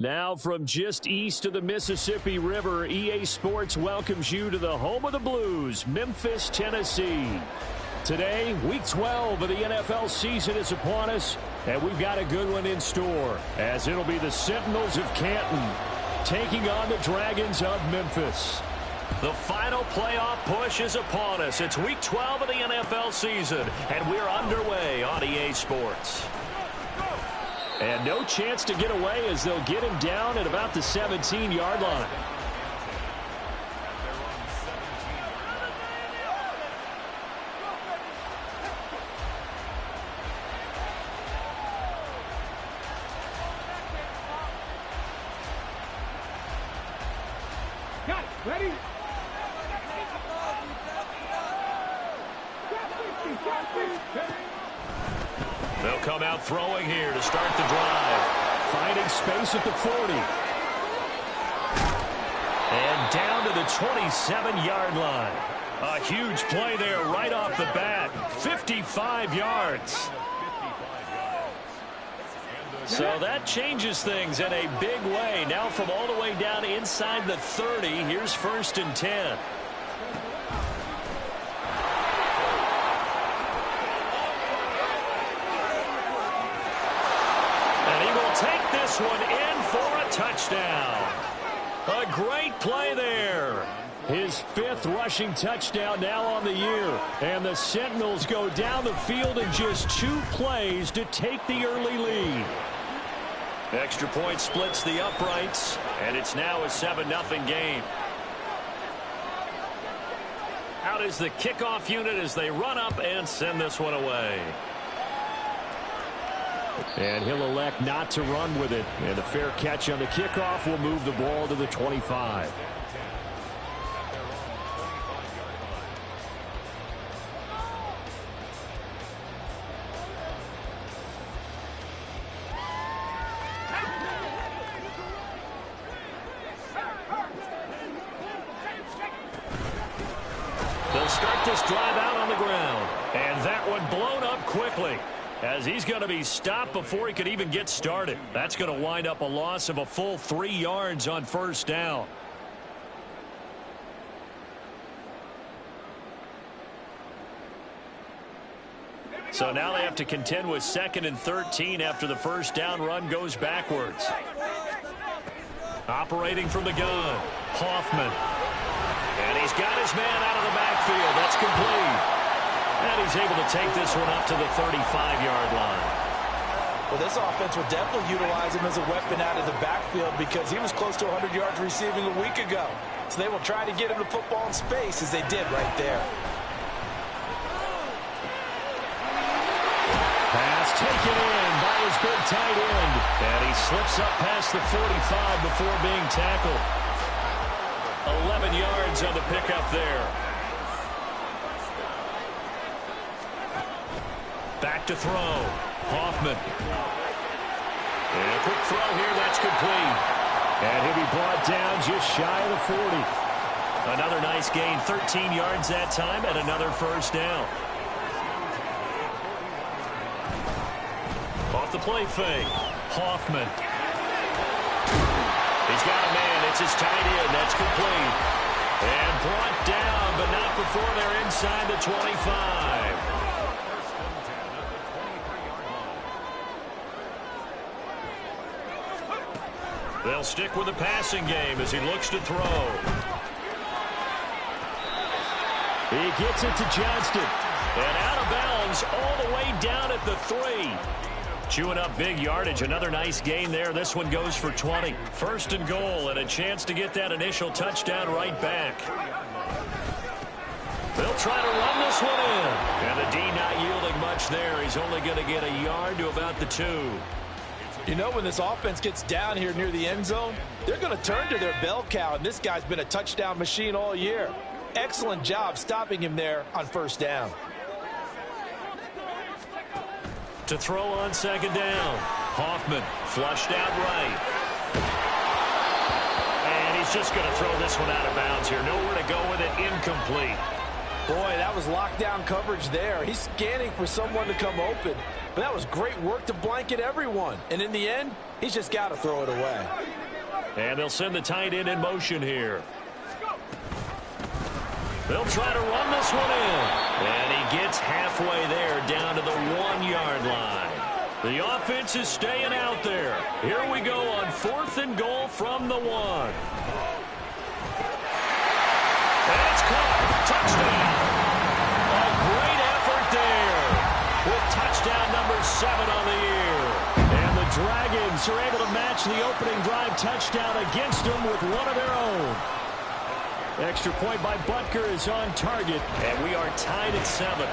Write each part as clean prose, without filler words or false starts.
Now from just east of the Mississippi River, EA Sports welcomes you to the home of the Blues, Memphis, Tennessee. Today, Week 12 of the NFL season is upon us, and we've got a good one in store, as it'll be the Sentinels of Canton taking on the Dragons of Memphis. The final playoff push is upon us. It's Week 12 of the NFL season, and we're underway on EA Sports. And no chance to get away as they'll get him down at about the 17-yard line. Got it. Ready? They'll come out throwing here to start the drive. Finding space at the 40. And down to the 27-yard line. A huge play there right off the bat. 55 yards. So that changes things in a big way. Now from all the way down inside the 30, here's 1st and 10. Take this one in for a touchdown. A great play there. His 5th rushing touchdown now on the year. And the Sentinels go down the field in just 2 plays to take the early lead. Extra point splits the uprights, and it's now a 7-0 game. Out is the kickoff unit as they run up and send this one away. And he'll elect not to run with it. And a fair catch on the kickoff will move the ball to the 25. They'll start this drive out on the ground. And that one blown up quickly, as he's going to be stopped before he could even get started. That's going to wind up a loss of a full 3 yards on 1st down. So now they have to contend with 2nd and 13 after the 1st down run goes backwards. Operating from the gun, Hoffman. And he's got his man out of the backfield. That's complete. And he's able to take this one up to the 35-yard line. Well, this offense will definitely utilize him as a weapon out of the backfield because he was close to 100 yards receiving a week ago. So they will try to get him the football in space as they did right there. Pass taken in by his big tight end. And he slips up past the 45 before being tackled. 11 yards on the pickup there. Back to throw. Hoffman. And a quick throw here. That's complete. And he'll be brought down just shy of the 40. Another nice gain. 13 yards that time and another 1st down. Off the play fake. Hoffman. He's got a man. It's his tight end. That's complete. And brought down, but not before they're inside the 25. They'll stick with the passing game as he looks to throw. He gets it to Johnston. And out of bounds all the way down at the 3. Chewing up big yardage. Another nice gain there. This one goes for 20. 1st and goal and a chance to get that initial touchdown right back. They'll try to run this one in. And the D not yielding much there. He's only going to get a yard to about the 2. You know, when this offense gets down here near the end zone, they're going to turn to their bell cow, and this guy's been a touchdown machine all year. Excellent job stopping him there on 1st down. To throw on 2nd down. Hoffman flushed out right. And he's just going to throw this one out of bounds here. Nowhere to go with it. Incomplete. Boy, that was lockdown coverage there. He's scanning for someone to come open. But that was great work to blanket everyone. And in the end, he's just got to throw it away. And they'll send the tight end in motion here. They'll try to run this one in. And he gets halfway there down to the 1-yard line. The offense is staying out there. Here we go on 4th and goal from the 1. And it's caught. Touchdown. A great effort there with touchdown number 7 on the year. And the Dragons are able to match the opening drive touchdown against them with one of their own. Extra point by Butker is on target, and we are tied at 7.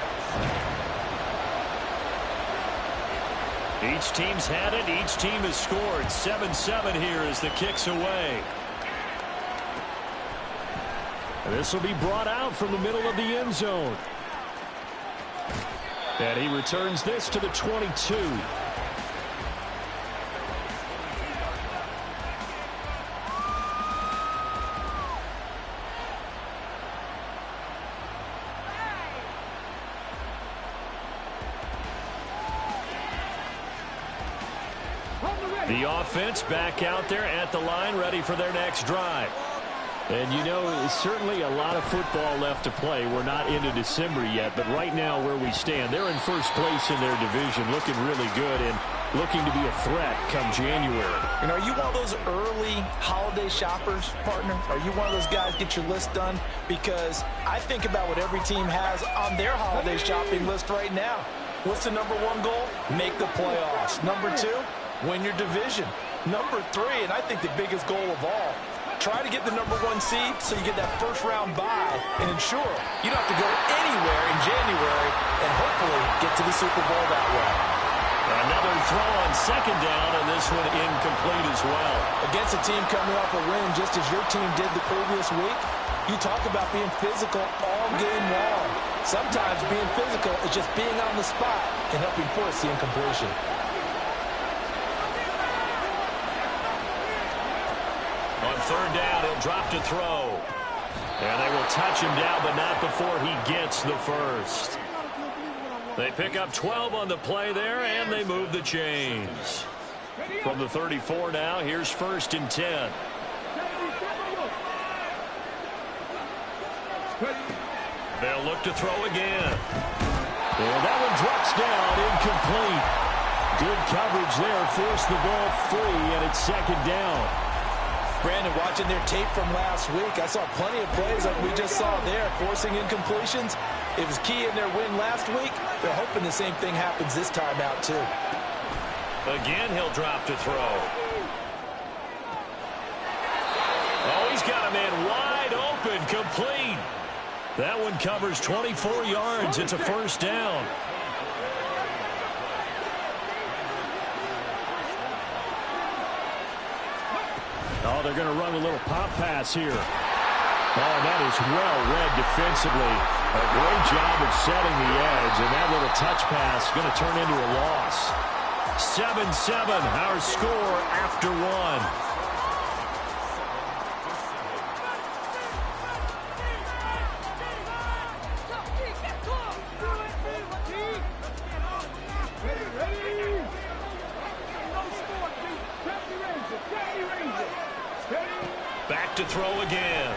Each team's had it. Each team has scored. 7-7 here as the kick's away. And this will be brought out from the middle of the end zone. And he returns this to the 22. The offense back out there at the line, ready for their next drive. And, you know, certainly a lot of football left to play. We're not into December yet, but right now where we stand, they're in first place in their division, looking really good and looking to be a threat come January. And are you one of those early holiday shoppers, partner? Are you one of those guys get your list done? Because I think about what every team has on their holiday shopping list right now. What's the number 1 goal? Make the playoffs. Number 2? Win your division. Number 3, and I think the biggest goal of all, try to get the number 1 seed so you get that first-round bye and ensure you don't have to go anywhere in January and hopefully get to the Super Bowl that way. Another throw on 2nd down, and this one incomplete as well. Against a team coming off a win just as your team did the previous week, you talk about being physical all game long. Sometimes being physical is just being on the spot and helping force the incompletion. On 3rd down, he'll drop to throw. And they will touch him down, but not before he gets the first. They pick up 12 on the play there, and they move the chains. From the 34 now, here's 1st and 10. They'll look to throw again. And that one drops down, incomplete. Good coverage there, forced the ball free, and it's 2nd down. Brandon, watching their tape from last week, I saw plenty of plays like we just saw there, forcing incompletions. It was key in their win last week. They're hoping the same thing happens this time out, too. Again, he'll drop to throw. Oh, he's got a man wide open, complete. That one covers 24 yards. It's a 1st down. Oh, they're going to run a little pop pass here. Oh, that is well read defensively. A great job of setting the edge, and that little touch pass is going to turn into a loss. 7-7, our score after 1. Back to throw again.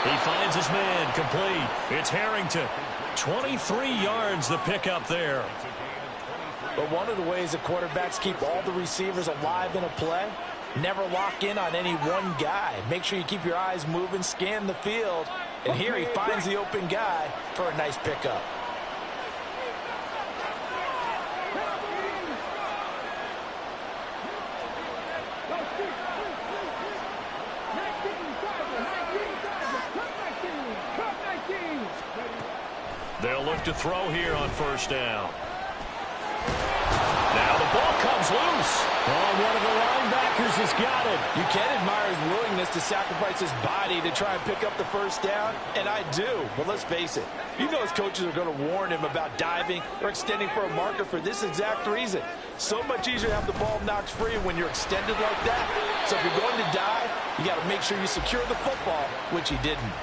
He finds his man, complete. It's Harrington. 23 yards the pickup there. But one of the ways that quarterbacks keep all the receivers alive in a play, never lock in on any one guy. Make sure you keep your eyes moving, scan the field. And here he finds the open guy for a nice pickup. They'll look to throw here on 1st down. Now the ball comes loose. Oh, one of the linebackers has got it. You can admire his willingness to sacrifice his body to try and pick up the 1st down, and I do. But let's face it, you know his coaches are going to warn him about diving or extending for a marker for this exact reason. So much easier to have the ball knocked free when you're extended like that. So if you're going to dive, you got to make sure you secure the football, which he didn't.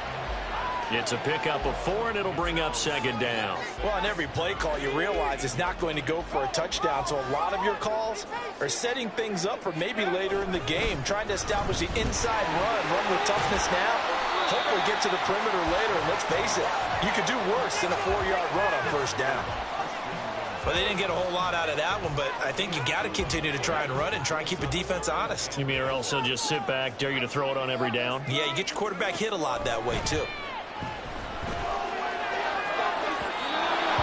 It's a pickup of 4, and it'll bring up second down. Well, on every play call, you realize it's not going to go for a touchdown, so a lot of your calls are setting things up for maybe later in the game, trying to establish the inside run with toughness now, hopefully get to the perimeter later, and let's face it, you could do worse than a 4-yard run on first down. Well, they didn't get a whole lot out of that one, but I think you got to continue to try and run and try and keep a defense honest. You mean or else they'll just sit back, dare you to throw it on every down? Yeah, you get your quarterback hit a lot that way, too.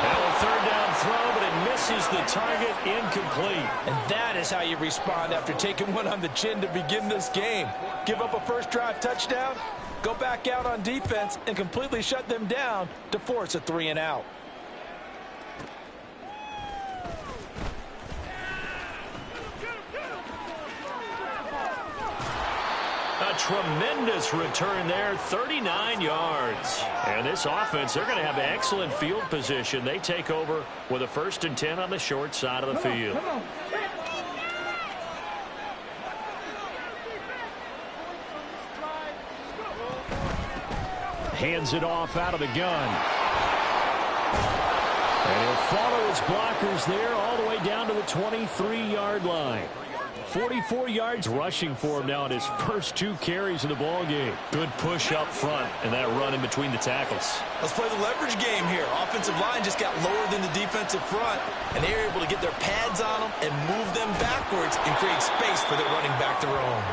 Now a third down throw, but it misses the target, incomplete. And that is how you respond after taking one on the chin to begin this game. Give up a first drive touchdown, go back out on defense, and completely shut them down to force a 3-and-out. A tremendous return there, 39 yards. And this offense, they're going to have excellent field position. They take over with a 1st and 10 on the short side of the field. Hands it off out of the gun. And he'll follow his blockers there all the way down to the 23-yard line. 44 yards rushing for him now in his first 2 carries of the ball game. Good push up front and that run in between the tackles. Let's play the leverage game here. Offensive line just got lower than the defensive front, and they were able to get their pads on them and move them backwards and create space for their running back to roam.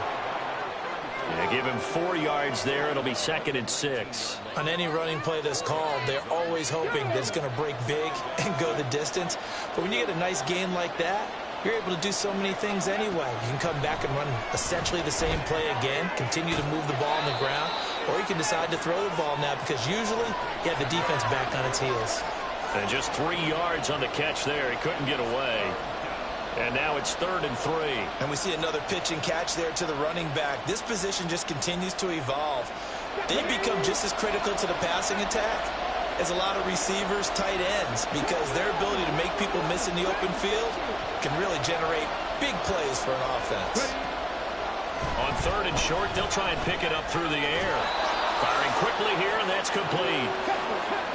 Yeah, give him 4 yards there. It'll be 2nd and 6. On any running play that's called, they're always hoping that it's going to break big and go the distance. But when you get a nice gain like that, you're able to do so many things anyway. You can come back and run essentially the same play again, continue to move the ball on the ground, or you can decide to throw the ball now because usually you have the defense back on its heels. And just 3 yards on the catch there. He couldn't get away. And now it's 3rd and 3. And we see another pitch and catch there to the running back. This position just continues to evolve. They become just as critical to the passing attack as a lot of receivers, tight ends, because their ability to make people miss in the open field can really generate big plays for an offense. On 3rd and short, they'll try and pick it up through the air. Firing quickly here, and that's complete.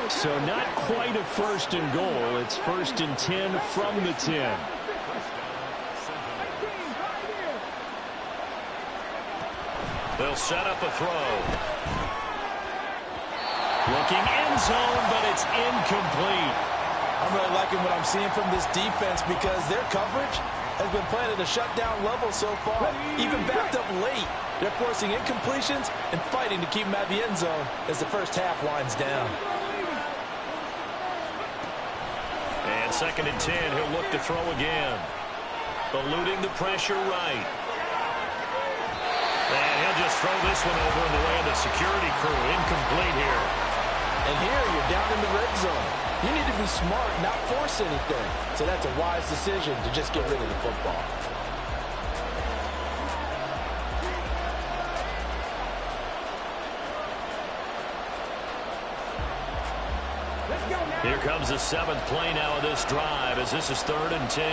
So not quite a 1st and goal. It's 1st and 10 from the 10. They'll set up a throw. Looking end zone, but it's incomplete. I'm really liking what I'm seeing from this defense because their coverage has been playing at a shutdown level so far, even backed up late. They're forcing incompletions and fighting to keep them at the end zone as the first half winds down. And 2nd and 10, he'll look to throw again. Eluding the pressure right. And he'll just throw this one over in the way of the security crew. Incomplete here. And here you're down in the red zone. You need to be smart, not force anything. So that's a wise decision to just get rid of the football. Here comes the 7th play now of this drive as this is 3rd and 10.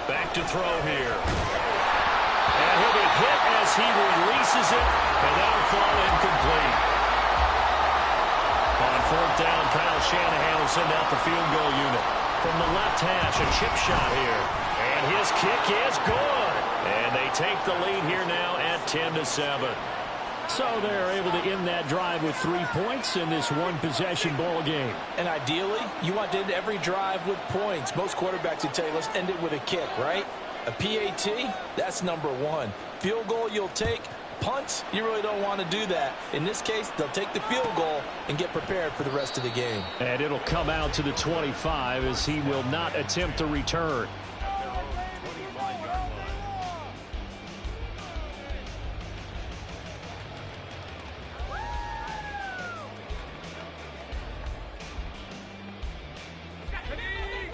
Back to throw here. And he'll be hit as he releases it, and that'll fall incomplete. On 4th down, Kyle Shanahan will send out the field goal unit. From the left hash, a chip shot here. And his kick is good. And they take the lead here now at 10-7. So they're able to end that drive with 3 points in this one-possession ball game. And ideally, you want to end every drive with points. Most quarterbacks would tell you, let's end it with a kick, right? A PAT, that's number 1. Field goal you'll take. Punts, you really don't want to do that. In this case, they'll take the field goal and get prepared for the rest of the game. And it'll come out to the 25 as he will not attempt to return.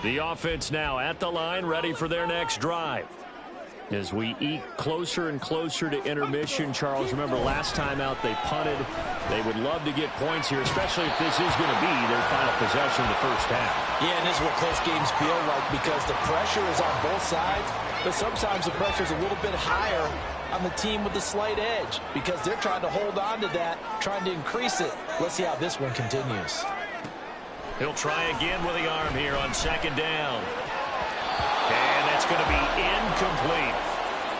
The offense now at the line, ready for their next drive. As we eke closer and closer to intermission, Charles, remember last time out they punted. They would love to get points here, especially if this is going to be their final possession of the first half. Yeah, and this is what close games feel like because the pressure is on both sides, but sometimes the pressure is a little bit higher on the team with the slight edge because they're trying to hold on to that, trying to increase it. Let's see how this one continues. He'll try again with the arm here on second down. And that's going to be incomplete.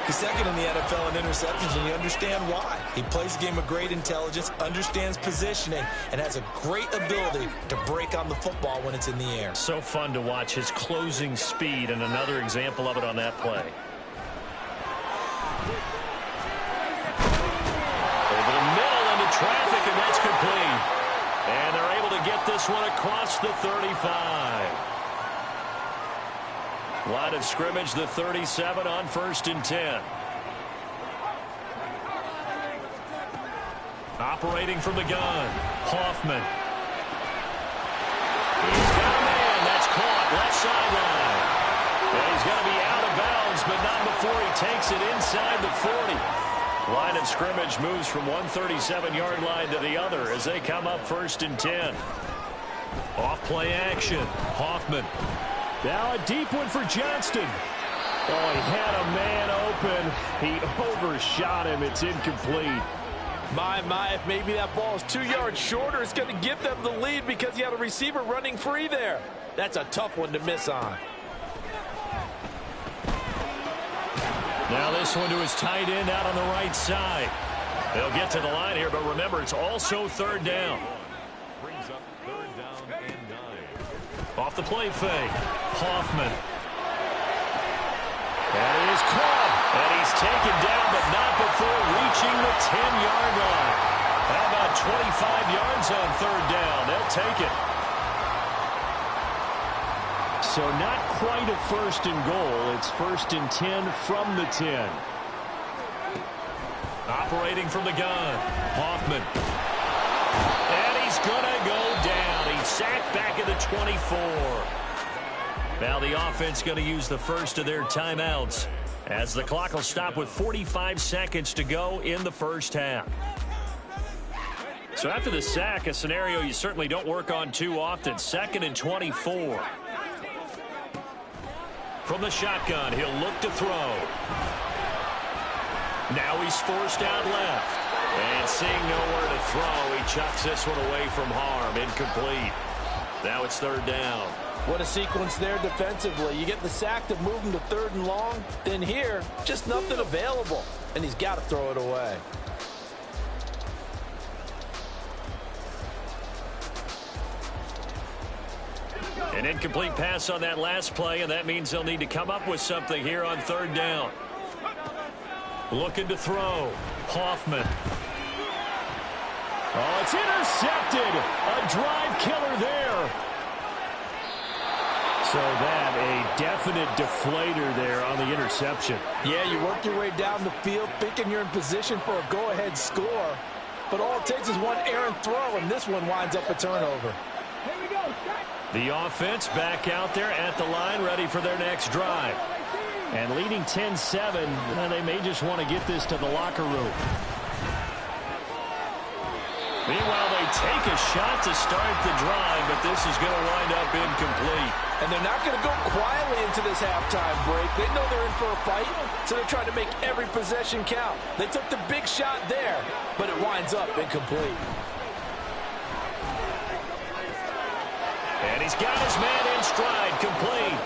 He's second in the NFL in interceptions, and you understand why. He plays a game of great intelligence, understands positioning, and has a great ability to break on the football when it's in the air. So fun to watch his closing speed, and another example of it on that play. Over the middle into traffic, and that's complete. And they're able to get this one across the 35. Line of scrimmage, the 37 on 1st and 10. Operating from the gun, Hoffman. He's got a man. That's caught. Left sideline. And he's going to be out of bounds, but not before he takes it inside the 40. Line of scrimmage moves from 137-yard line to the other as they come up 1st and 10. Off play action, Hoffman. Now a deep one for Johnston. Oh, he had a man open. He overshot him. It's incomplete. My, if maybe that ball is 2 yards shorter, it's going to give them the lead because he had a receiver running free there. That's a tough one to miss on. Now this one to his tight end out on the right side. They'll get to the line here, but remember, it's also 3rd down. Brings up 3rd down and 9. Off the play fake, Hoffman. And it is caught. And he's taken down, but not before reaching the 10-yard line. How about 25 yards on 3rd down? They'll take it. So not quite a 1st and goal. It's 1st and 10 from the 10. Operating from the gun, Hoffman. And he's going to go down. He's sacked back at the 24. Now the offense going to use the first of their timeouts as the clock will stop with 45 seconds to go in the first half. So after the sack, a scenario you certainly don't work on too often. 2nd and 24. From the shotgun, he'll look to throw. Now he's forced out left. And seeing nowhere to throw, he chucks this one away from harm. Incomplete. Now it's 3rd down. What a sequence there defensively. You get the sack to move him to 3rd and long. Then here, just nothing available. And he's got to throw it away. An incomplete pass on that last play, and that means they'll need to come up with something here on 3rd down. Looking to throw. Hoffman. Oh, it's intercepted. A drive killer there. So that, a definite deflator there on the interception. Yeah, you work your way down the field thinking you're in position for a go-ahead score. But all it takes is one errant throw, and this one winds up a turnover. Here we go. The offense back out there at the line, ready for their next drive. And leading 10-7, they may just want to get this to the locker room. Meanwhile, they take a shot to start the drive, but this is going to wind up incomplete. And they're not going to go quietly into this halftime break. They know they're in for a fight, so they're trying to make every possession count. They took the big shot there, but it winds up incomplete. And he's got his man in stride, complete.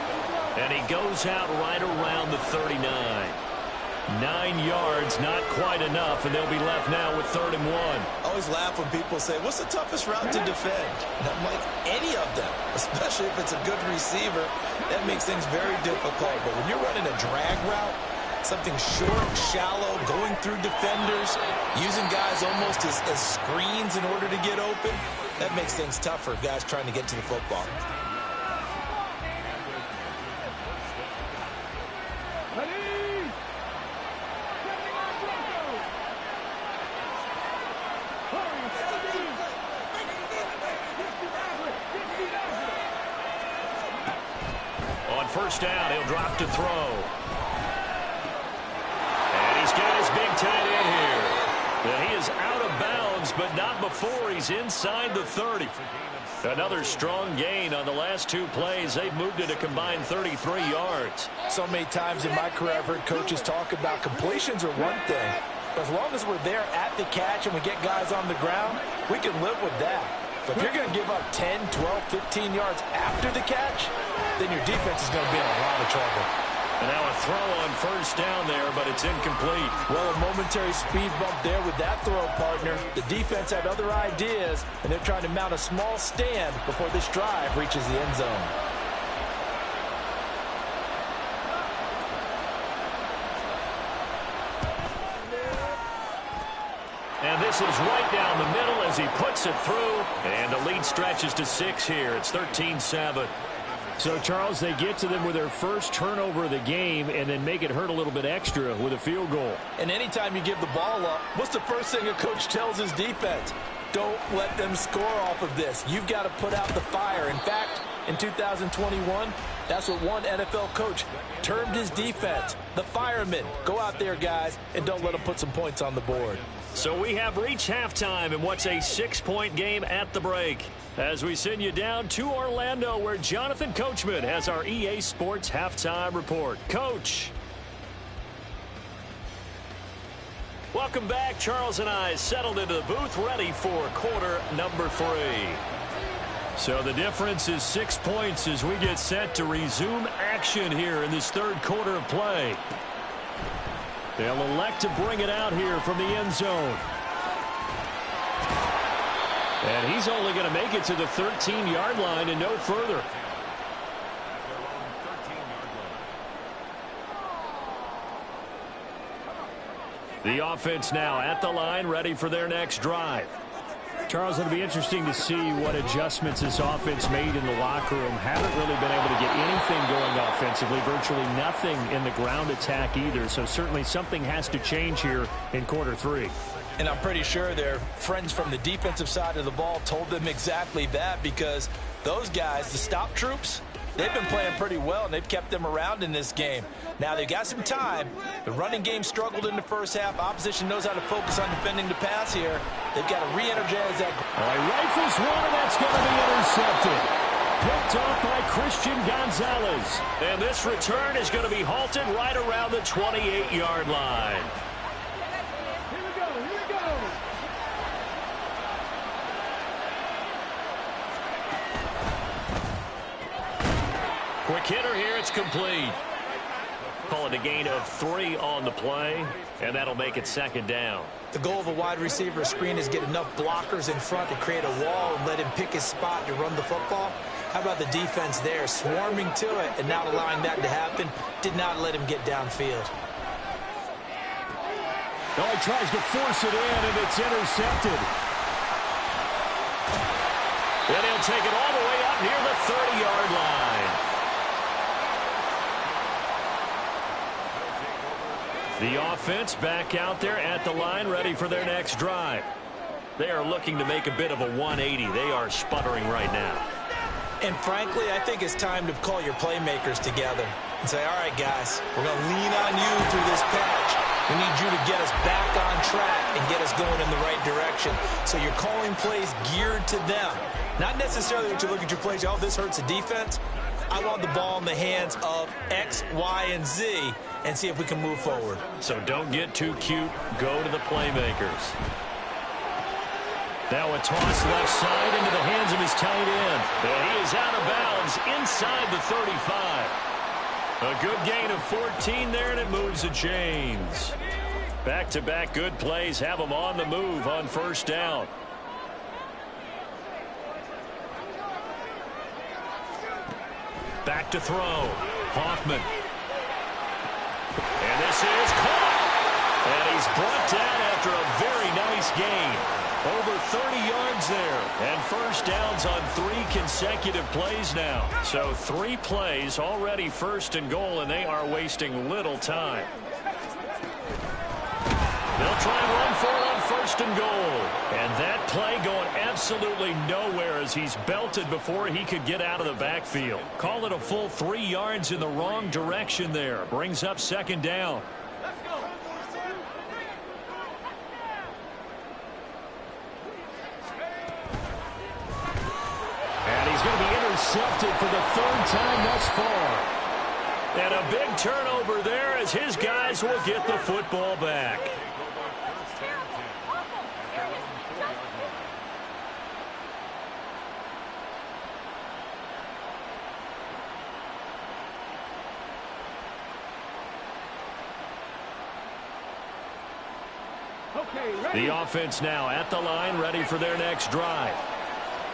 And he goes out right around the 39. 9 yards, not quite enough, and they'll be left now with 3rd and 1. I always laugh when people say, what's the toughest route to defend? And I'm like, any of them, especially if it's a good receiver. That makes things very difficult. But when you're running a drag route, something short, shallow, going through defenders, using guys almost as screens in order to get open, that makes things tough for guys trying to get to the football. On 1st down, he'll drop to throw. bounds, but not before he's inside the 30. Another strong gain on the last two plays. They've moved it a combined 33 yards. So many times in my career, I've heard coaches talk about completions are one thing. But as long as we're there at the catch and we get guys on the ground, we can live with that. But if you're going to give up 10, 12, 15 yards after the catch, then your defense is going to be in a lot of trouble. And now a throw on first down there, but it's incomplete. Well, a momentary speed bump there with that throw, partner. The defense had other ideas, and they're trying to mount a small stand before this drive reaches the end zone. And this is right down the middle as he puts it through. And the lead stretches to 6 here. It's 13-7. So, Charles, they get to them with their first turnover of the game and then make it hurt a little bit extra with a field goal. And anytime you give the ball up, what's the first thing a coach tells his defense? Don't let them score off of this. You've got to put out the fire. In fact, in 2021, that's what one NFL coach termed his defense, the firemen. Go out there, guys, and don't let them put some points on the board. So we have reached halftime in what's a 6-point game at the break. As we send you down to Orlando, where Jonathan Coachman has our EA Sports halftime report. Coach. Welcome back. Charles and I settled into the booth, ready for quarter number 3. So the difference is 6 points as we get set to resume action here in this third quarter of play. They'll elect to bring it out here from the end zone. And he's only going to make it to the 13-yard line and no further. The offense now at the line, ready for their next drive. Charles, it'll be interesting to see what adjustments this offense made in the locker room. Haven't really been able to get anything going offensively, virtually nothing in the ground attack either. So certainly something has to change here in quarter 3. And I'm pretty sure their friends from the defensive side of the ball told them exactly that, because those guys, the stop troops, they've been playing pretty well, and they've kept them around in this game. Now, they've got some time. The running game struggled in the first half. Opposition knows how to focus on defending the pass here. They've got to re-energize that. Rifles one, and that's going to be intercepted. Picked off by Christian Gonzalez. And this return is going to be halted right around the 28-yard line. Quick hitter here, it's complete. Call it a gain of 3 on the play, and that'll make it second down. The goal of a wide receiver screen is get enough blockers in front to create a wall and let him pick his spot to run the football. How about the defense there, swarming to it and not allowing that to happen? Did not let him get downfield. Oh, he tries to force it in, and it's intercepted. And he'll take it all the way up near the 30-yard line. The offense back out there at the line, ready for their next drive. They are looking to make a bit of a 180. They are sputtering right now. And frankly, I think it's time to call your playmakers together and say, all right, guys, we're going to lean on you through this patch. We need you to get us back on track and get us going in the right direction. So you're calling plays geared to them. Not necessarily that you look at your plays, oh, this hurts the defense. I want the ball in the hands of X, Y, and Z and see if we can move forward. So don't get too cute. Go to the playmakers. Now a toss left side into the hands of his tight end. And he is out of bounds inside the 35. A good gain of 14 there, and it moves the chains. Back-to-back good plays have them on the move on first down. Back to throw. Hoffman. And this is caught. And he's brought down after a very nice gain. Over 30 yards there. And first downs on 3 consecutive plays now. So 3 plays already first and goal, and they are wasting little time. They'll try and run for it on first and goal. And that play going absolutely nowhere as he's belted before he could get out of the backfield. Call it a full 3 yards in the wrong direction there. Brings up second down. is going to be intercepted for the third time thus far. And a big turnover there as his guys will get the football back. The offense now at the line, ready for their next drive.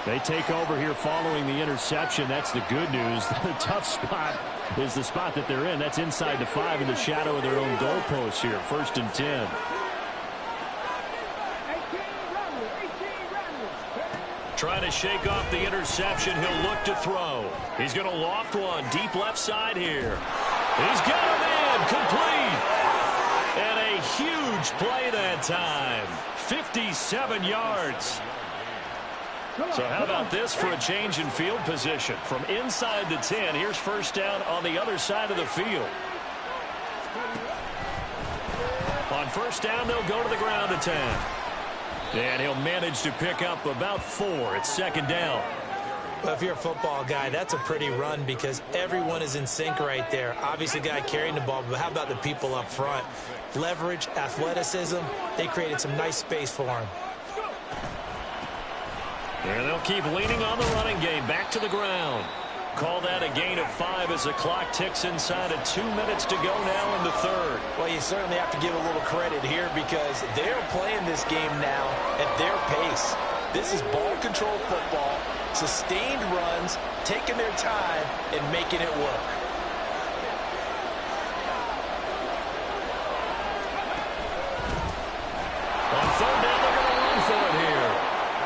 They take over here following the interception. That's the good news. The tough spot is the spot that they're in. That's inside the 5 in the shadow of their own goalpost here. 1st and 10. Trying to shake off the interception. He'll look to throw. He's going to loft one deep left side here. He's got a man complete. And a huge play that time. 57 yards. So how about this for a change in field position? From inside the 10, here's 1st down on the other side of the field. On 1st down, they'll go to the ground attack. And he'll manage to pick up about 4. It's 2nd down. Well, if you're a football guy, that's a pretty run because everyone is in sync right there. Obviously, the guy carrying the ball, but how about the people up front? Leverage, athleticism, they created some nice space for him. And they'll keep leaning on the running game. Back to the ground. Call that a gain of 5 as the clock ticks inside of 2 minutes to go now in the 3rd. Well, you certainly have to give a little credit here because they're playing this game now at their pace. This is ball control football, sustained runs, taking their time and making it work. On 3rd down, they're going to run for it here.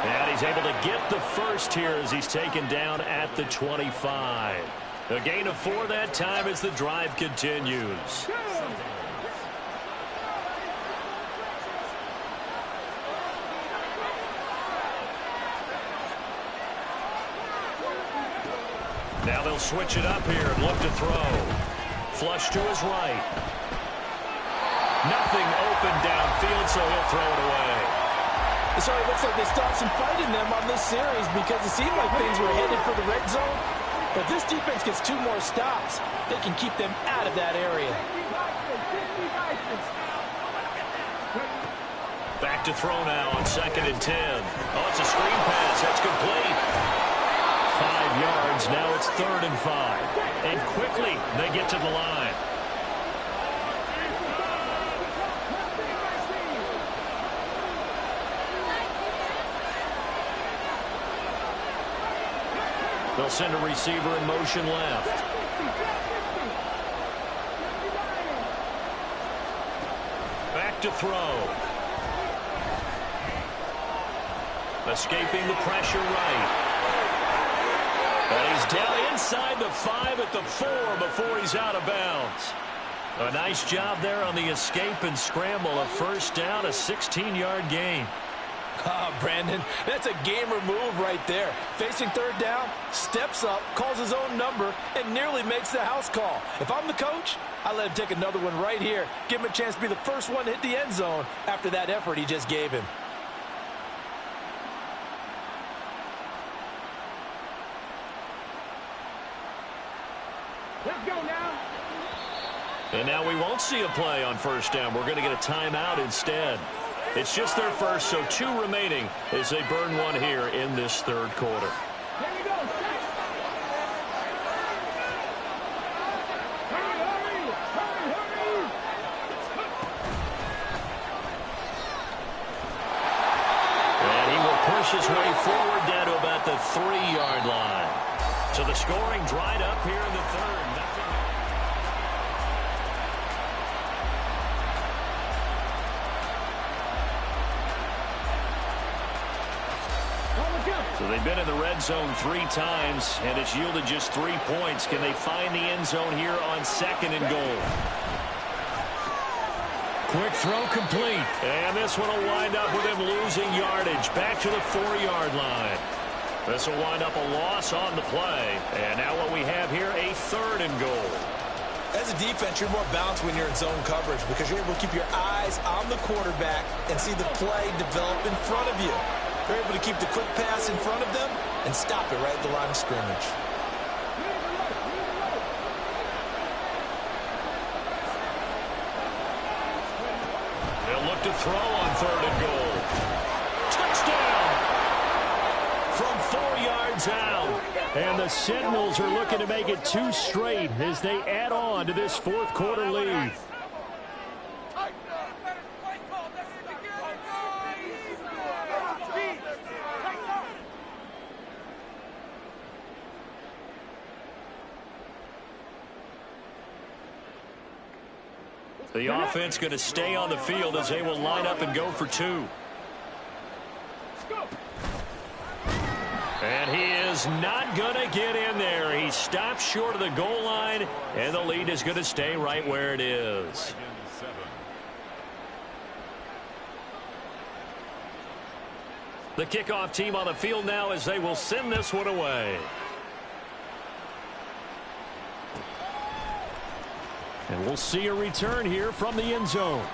And he's able to get the 1st here as he's taken down at the 25. A gain of 4 that time as the drive continues. Now they'll switch it up here and look to throw. Flush to his right. Nothing open downfield, so he'll throw it away. So it looks like they stopped some fight in them on this series because it seemed like things were headed for the red zone. But this defense gets 2 more stops. They can keep them out of that area. Back to throw now on 2nd and 10. Oh, it's a screen pass. That's complete. 5 yards. Now it's 3rd and 5. And quickly they get to the line. They'll send a receiver in motion left. Back to throw. Escaping the pressure right. And he's down inside the 5 at the 4 before he's out of bounds. A nice job there on the escape and scramble. A 1st down, a 16-yard gain. Ah, Brandon, that's a gamer move right there. Facing 3rd down, steps up, calls his own number, and nearly makes the house call. If I'm the coach, I let him take another one right here. Give him a chance to be the first one to hit the end zone after that effort he just gave him. Let's go now. And now we won't see a play on 1st down. We're going to get a timeout instead. It's just their first, so 2 remaining as they burn one here in this 3rd quarter. Here we go. And he will push his way forward down to about the 3-yard line. So the scoring dried up here in the 3rd. So they've been in the red zone 3 times, and it's yielded just 3 points. Can they find the end zone here on 2nd and goal? Quick throw complete. And this one will wind up with him losing yardage. Back to the 4-yard line. This will wind up a loss on the play. And now what we have here, a 3rd and goal. As a defense, you're more balanced when you're in zone coverage because you're able to keep your eyes on the quarterback and see the play develop in front of you. They're able to keep the quick pass in front of them and stop it right at the line of scrimmage. They'll look to throw on 3rd and goal. Touchdown! From 4 yards out. And the Sentinels are looking to make it 2 straight as they add on to this 4th quarter lead. The offense going to stay on the field as they will line up and go for 2. And he is not going to get in there. He stops short of the goal line, and the lead is going to stay right where it is. The kickoff team on the field now as they will send this one away. And we'll see a return here from the end zone.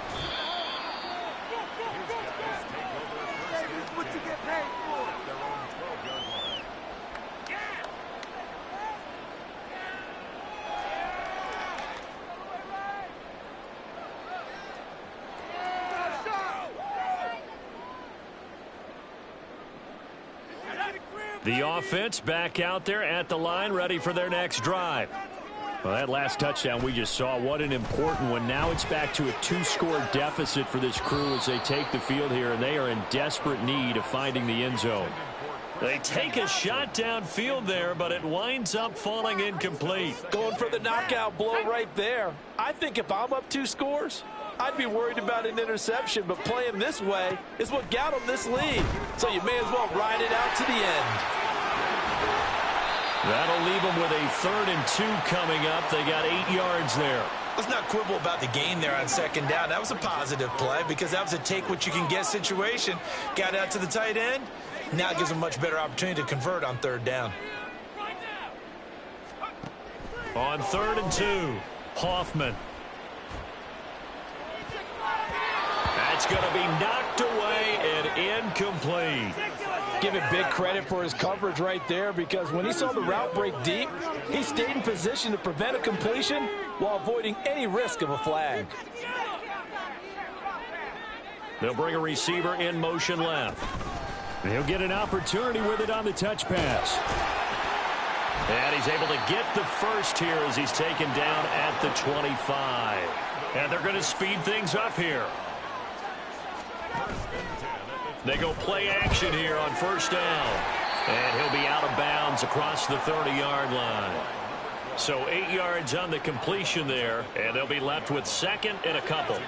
The offense back out there at the line, ready for their next drive. Well, that last touchdown we just saw, what an important one. Now it's back to a 2-score deficit for this crew as they take the field here, and they are in desperate need of finding the end zone. They take a shot downfield there, but it winds up falling incomplete. Going for the knockout blow right there. I think if I'm up 2 scores, I'd be worried about an interception, but playing this way is what got them this lead. So you may as well ride it out to the end. That'll leave them with a 3rd and 2 coming up. They got 8 yards there. Let's not quibble about the gain there on 2nd down. That was a positive play because that was a take-what-you-can-get situation. Got out to the tight end. Now it gives them a much better opportunity to convert on 3rd down. On 3rd and 2, Hoffman. That's going to be knocked away and incomplete. Give it big credit for his coverage right there because when he saw the route break deep, he stayed in position to prevent a completion while avoiding any risk of a flag. They'll bring a receiver in motion left. And he'll get an opportunity with it on the touch pass. And he's able to get the first here as he's taken down at the 25. And they're going to speed things up here. They go play action here on 1st down. And he'll be out of bounds across the 30-yard line. So 8 yards on the completion there, and they'll be left with 2nd and a couple.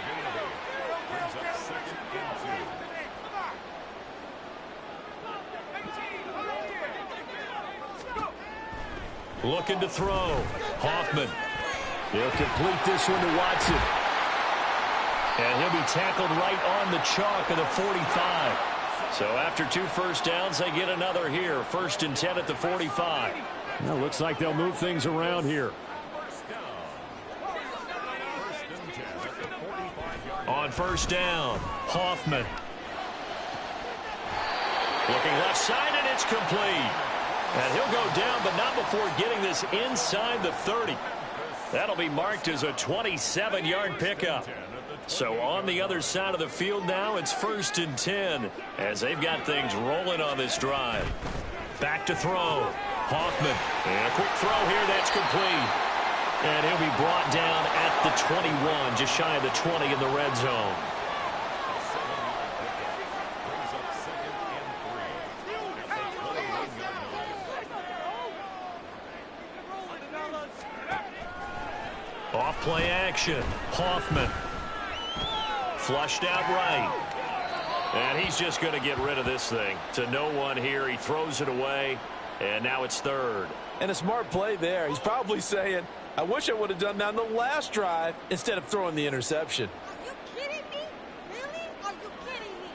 Looking to throw. Hoffman. He'll complete this one to Watson. And he'll be tackled right on the chalk of the 45. So after 2 first downs, they get another here. 1st and 10 at the 45. Well, looks like they'll move things around here. On 1st down, Hoffman. Looking left side, and it's complete. And he'll go down, but not before getting this inside the 30. That'll be marked as a 27-yard pickup. So on the other side of the field now, it's 1st and 10 as they've got things rolling on this drive. Back to throw. Hoffman. And a quick throw here. That's complete. And he'll be brought down at the 21, just shy of the 20 in the red zone. Off play action. Hoffman. Flushed out right. And he's just going to get rid of this thing. To no one here. He throws it away. And now it's 3rd. And a smart play there. He's probably saying, I wish I would have done that on the last drive instead of throwing the interception. Are you kidding me? Really? Are you kidding me?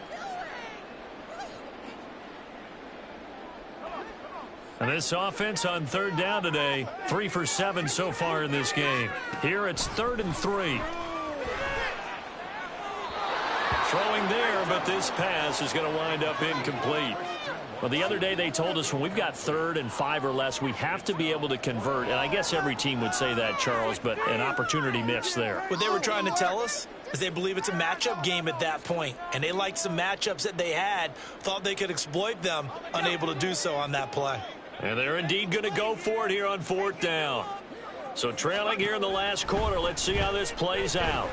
And this offense on 3rd down today, 3 for 7 so far in this game. Here it's 3rd and 3. Throwing there, but this pass is going to wind up incomplete. Well, the other day they told us when we've got 3rd and 5 or less, we have to be able to convert. And I guess every team would say that, Charles, but an opportunity missed there. What they were trying to tell us is they believe it's a matchup game at that point. And they liked some matchups that they had, thought they could exploit them, unable to do so on that play. And they're indeed going to go for it here on 4th down. So trailing here in the last quarter, let's see how this plays out.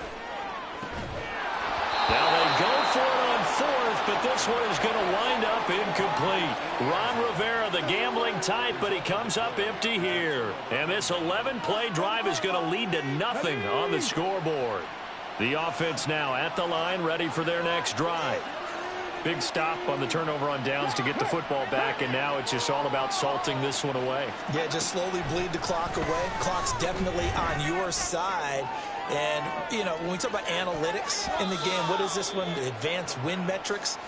Now they go for it on 4th, but this one is going to wind up incomplete. Ron Rivera, the gambling type, but he comes up empty here. And this 11-play drive is going to lead to nothing on the scoreboard. The offense now at the line, ready for their next drive. Big stop on the turnover on downs to get the football back, and now it's just all about salting this one away. Yeah, just slowly bleed the clock away. Clock's definitely on your side. And, you know, when we talk about analytics in the game, what is this one? Advanced win metrics?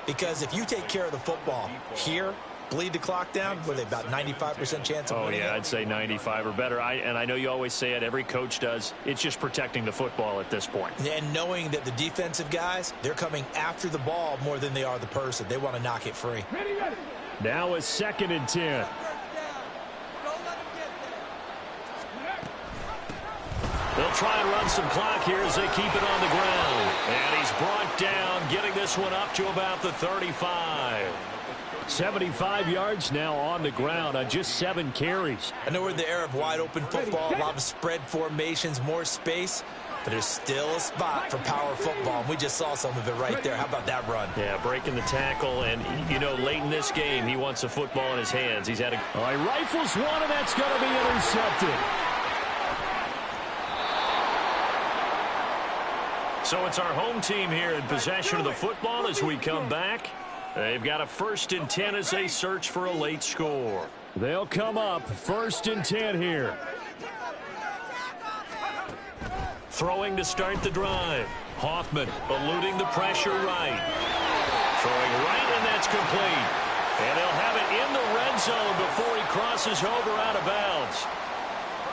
Because if you take care of the football here, bleed the clock down, what are they, about 95% chance of winning? Oh, yeah, it? I'd say 95 or better. And I know you always say it, every coach does. It's just protecting the football at this point. And knowing that the defensive guys, they're coming after the ball more than they are the person. They want to knock it free. Now a 2nd and 10. They'll try and run some clock here as they keep it on the ground. And he's brought down, getting this one up to about the 35. 75 yards now on the ground on just 7 carries. I know we're in the era of wide-open football, a lot of spread formations, more space, but there's still a spot for power football, and we just saw some of it right there. How about that run? Yeah, breaking the tackle, and, you know, late in this game, he wants the football in his hands. He's had a... All right, rifles one, and that's going to be intercepted. So it's our home team here in possession of the football as we come back. They've got a 1st and 10 as they search for a late score. They'll come up 1st and 10 here. Throwing to start the drive. Hoffman eluding the pressure right. Throwing right, and that's complete. And they'll have it in the red zone before he crosses over out of bounds.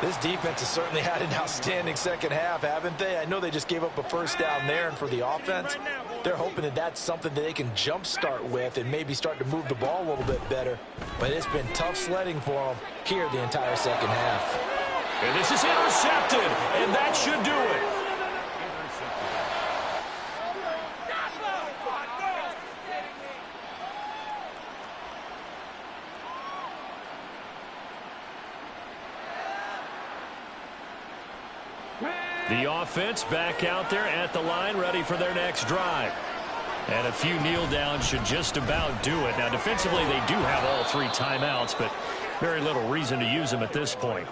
This defense has certainly had an outstanding second half, haven't they? I know they just gave up a 1st down there, and for the offense, they're hoping that that's something that they can jumpstart with and maybe start to move the ball a little bit better. But it's been tough sledding for them here the entire second half. And this is intercepted, and that should do it. The offense back out there at the line, ready for their next drive. And a few kneel downs should just about do it. Now, defensively, they do have all 3 timeouts, but very little reason to use them at this point.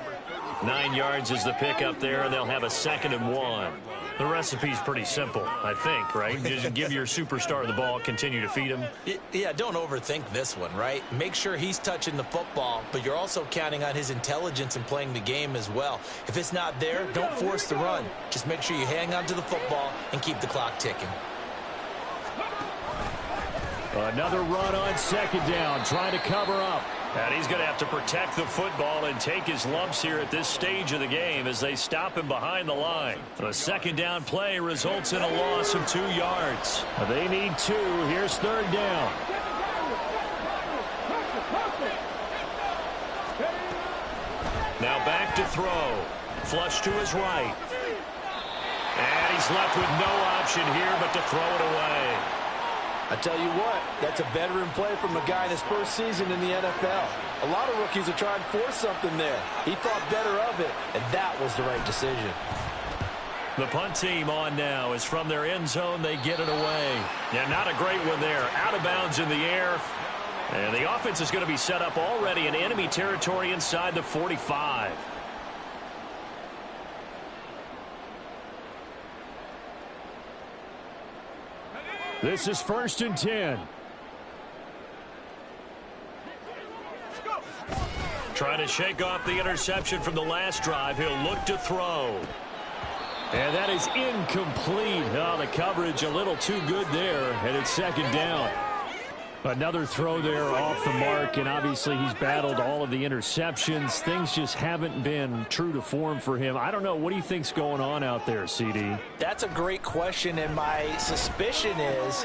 9 yards is the pick up there, and they'll have a 2nd and 1. The recipe's pretty simple, I think, right? Just give your superstar the ball, continue to feed him. Yeah, don't overthink this one, right? Make sure he's touching the football, but you're also counting on his intelligence and playing the game as well. If it's not there, don't force the run. Just make sure you hang on to the football and keep the clock ticking. Another run on 2nd down, trying to cover up. And he's going to have to protect the football and take his lumps here at this stage of the game as they stop him behind the line. The 2nd down play results in a loss of 2 yards. They need 2. Here's 3rd down. Now back to throw. Flush to his right. And he's left with no option here but to throw it away. I tell you what, that's a veteran play from a guy in his 1st season in the NFL. A lot of rookies are trying to force something there. He thought better of it, and that was the right decision. The punt team on now is from their end zone. They get it away. Yeah, not a great one there. Out of bounds in the air. And the offense is going to be set up already in enemy territory inside the 45. This is 1st and 10. Trying to shake off the interception from the last drive. He'll look to throw. And that is incomplete. Oh, the coverage a little too good there, and it's 2nd down. Another throw there off the mark, and obviously he's battled all of the interceptions. Things just haven't been true to form for him. I don't know. What do you think's going on out there, CD? That's a great question, and my suspicion is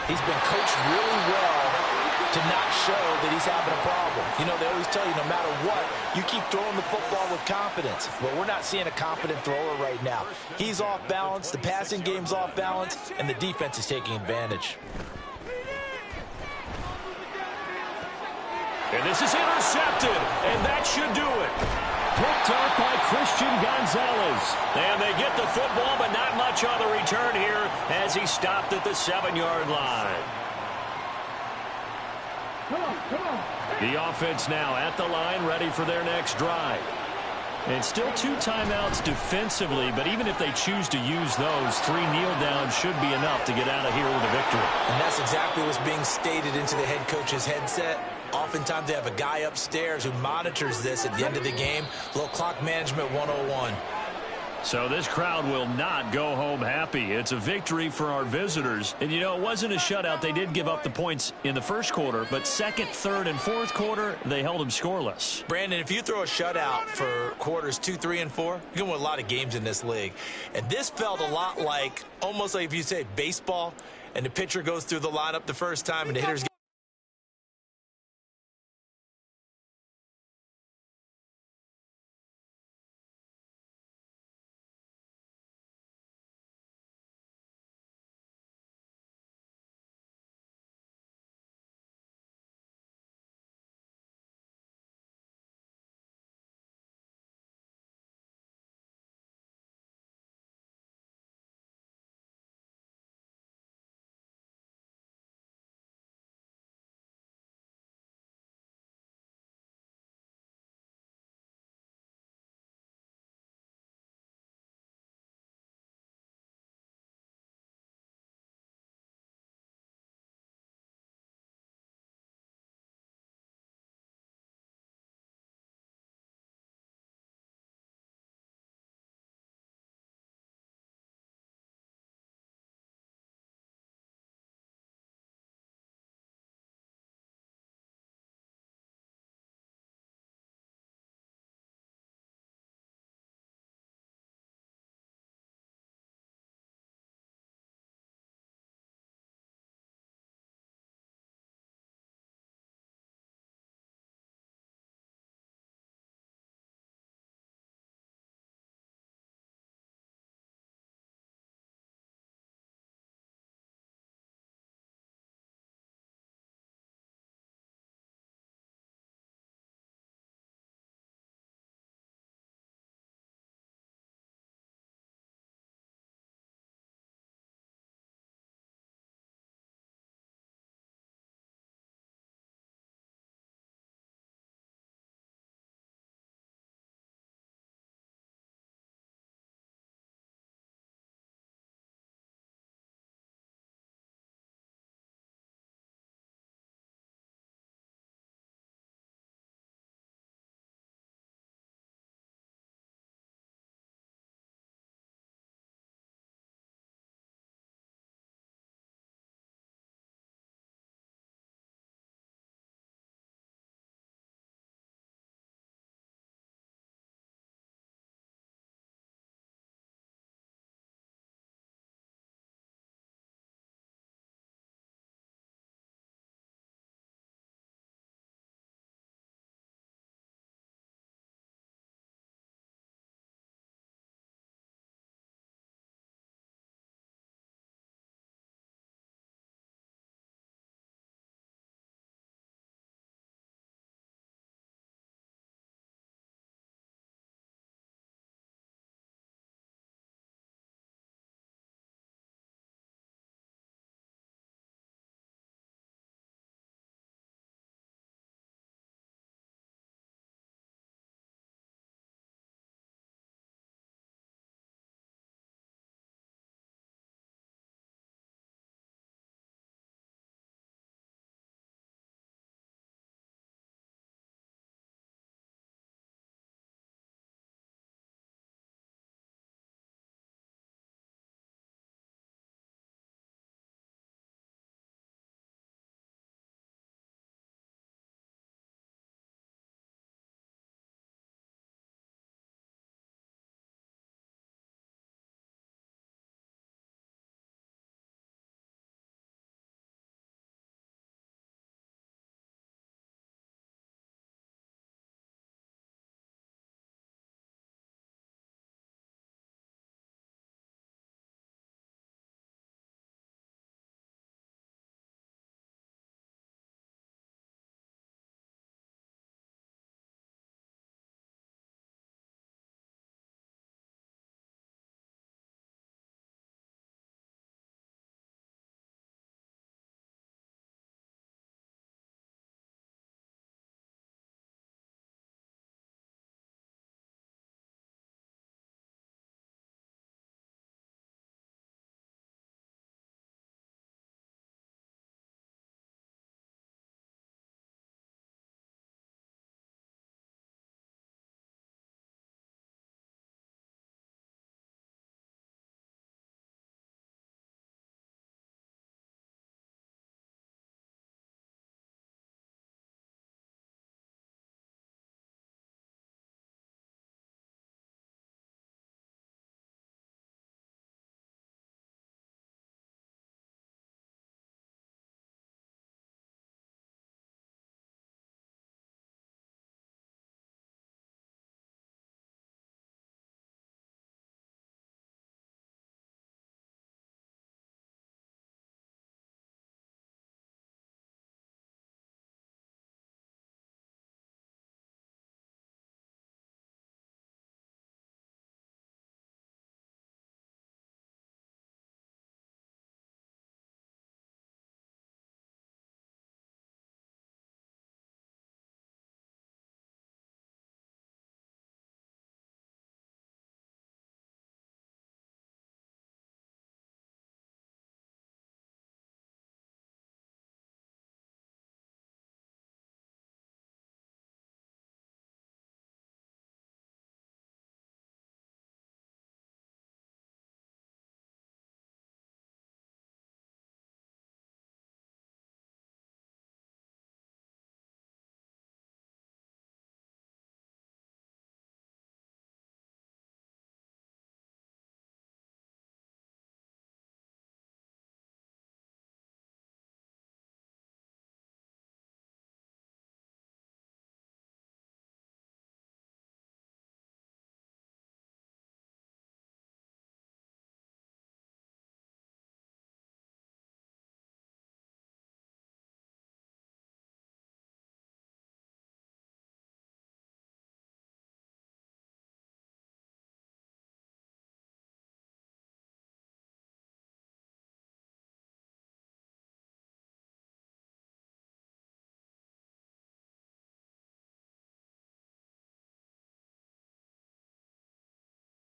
he's been coached really well to not show that he's having a problem. You know, they always tell you no matter what, you keep throwing the football with confidence. But we're not seeing a confident thrower right now. He's off balance, the passing game's off balance, and the defense is taking advantage. And this is intercepted, and that should do it. Picked up by Christian Gonzalez. And they get the football, but not much on the return here as he stopped at the 7-yard line. The offense now at the line, ready for their next drive. And still 2 timeouts defensively, but even if they choose to use those, 3 kneel downs should be enough to get out of here with a victory. And that's exactly what's being stated into the head coach's headset. Oftentimes they have a guy upstairs who monitors this at the end of the game. A little clock management 101. So this crowd will not go home happy. It's a victory for our visitors. And, you know, it wasn't a shutout. They did give up the points in the first quarter, but second, third, and fourth quarter, they held them scoreless. Brandon, if you throw a shutout for quarters 2, 3, and 4, you're going to win a lot of games in this league. And this felt a lot like, almost like if you say baseball, and the pitcher goes through the lineup the first time, and the hitters